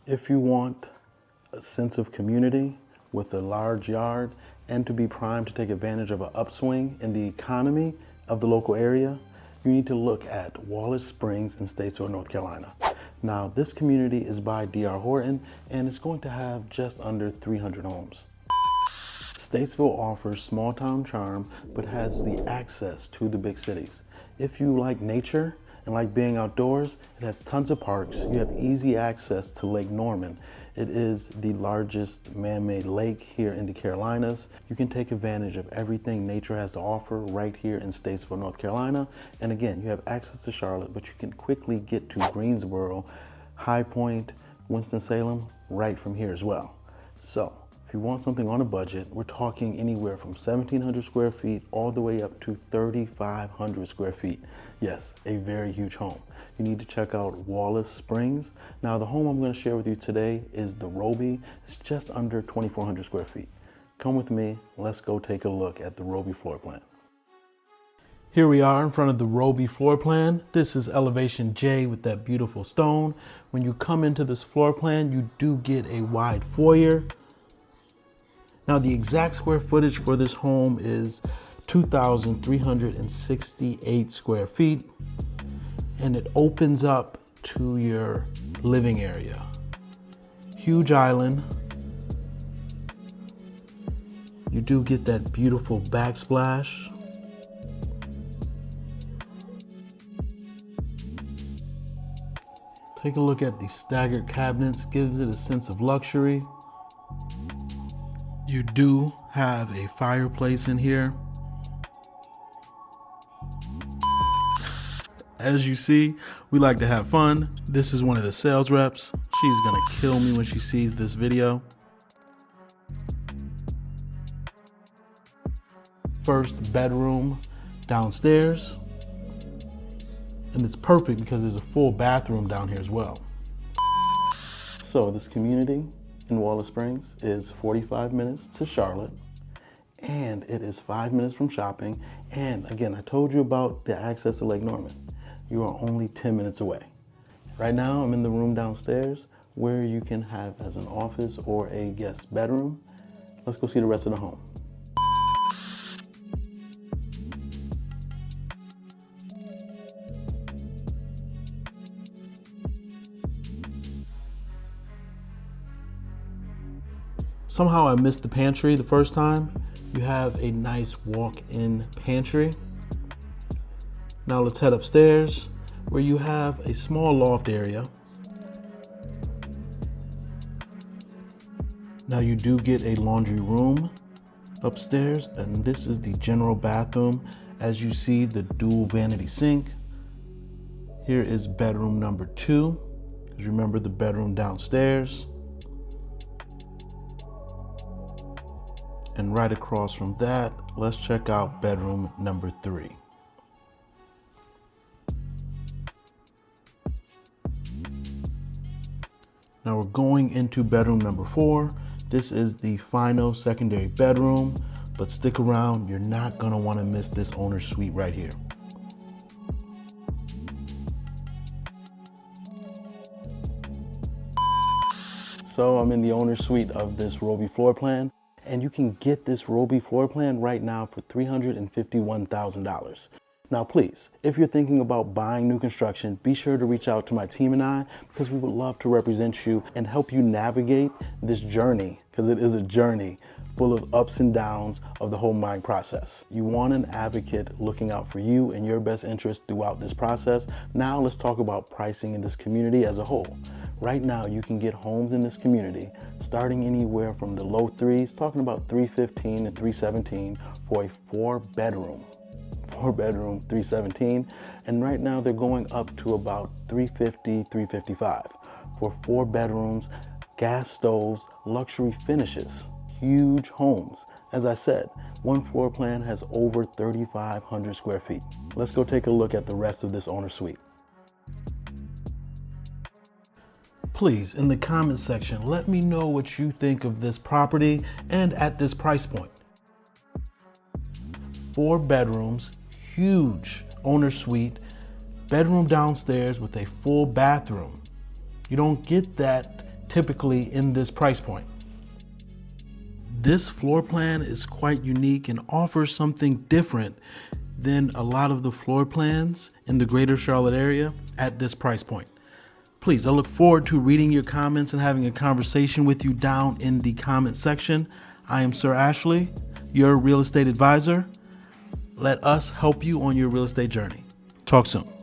If you want a sense of community with a large yard and to be primed to take advantage of an upswing in the economy of the local area, you need to look at Wallace Springs in Statesville, North Carolina. Now, this community is by D.R. Horton and it's going to have just under 300 homes. Statesville offers small town charm, but has the access to the big cities. If you like nature and like being outdoors, it has tons of parks. You have easy access to Lake Norman. It is the largest man-made lake here in the Carolinas. You can take advantage of everything nature has to offer right here in Statesville, North Carolina. And again, you have access to Charlotte, but you can quickly get to Greensboro, High Point, Winston-Salem, right from here as well. So, if you want something on a budget, we're talking anywhere from 1,700 square feet all the way up to 3,500 square feet. Yes, a very huge home. You need to check out Wallace Springs. Now, the home I'm going to share with you today is the Robie. It's just under 2,400 square feet. Come with me, let's go take a look at the Robie floor plan. Here we are in front of the Robie floor plan. This is elevation J with that beautiful stone. When you come into this floor plan, you do get a wide foyer. Now, the exact square footage for this home is 2,368 square feet, and it opens up to your living area. Huge island. You do get that beautiful backsplash. Take a look at the staggered cabinets, gives it a sense of luxury. You do have a fireplace in here. As you see, we like to have fun. This is one of the sales reps. She's gonna kill me when she sees this video. First bedroom downstairs. And it's perfect because there's a full bathroom down here as well. So this community in Wallace Springs is 45 minutes to Charlotte, and it is 5 minutes from shopping. And again, I told you about the access to Lake Norman. You are only 10 minutes away. Right now, I'm in the room downstairs where you can have as an office or a guest bedroom. Let's go see the rest of the home. Somehow I missed the pantry the first time. You have a nice walk-in pantry. Now let's head upstairs where you have a small loft area. Now you do get a laundry room upstairs, and this is the general bathroom. As you see, the dual vanity sink. Here is bedroom number 2, because remember the bedroom downstairs. And right across from that, let's check out bedroom number 3. Now we're going into bedroom number 4. This is the final secondary bedroom, but stick around, you're not gonna wanna miss this owner's suite right here. So I'm in the owner's suite of this Robie floor plan. And you can get this Robie floor plan right now for $351,000. Now, please, if you're thinking about buying new construction, be sure to reach out to my team and I, because we would love to represent you and help you navigate this journey, because it is a journey full of ups and downs of the home buying process. You want an advocate looking out for you and your best interest throughout this process. Now let's talk about pricing in this community as a whole. Right now, you can get homes in this community starting anywhere from the low threes, talking about $315,000 to $317,000 for a 4-bedroom, 317. And right now they're going up to about $350,000, $355,000 for 4 bedrooms, gas stoves, luxury finishes, huge homes. As I said, one floor plan has over 3,500 square feet. Let's go take a look at the rest of this owner suite. Please, in the comment section, let me know what you think of this property and at this price point. 4 bedrooms, huge owner suite, bedroom downstairs with a full bathroom. You don't get that typically in this price point. This floor plan is quite unique and offers something different than a lot of the floor plans in the greater Charlotte area at this price point. Please, I look forward to reading your comments and having a conversation with you down in the comment section. I am Sir Ashley, your real estate advisor. Let us help you on your real estate journey. Talk soon.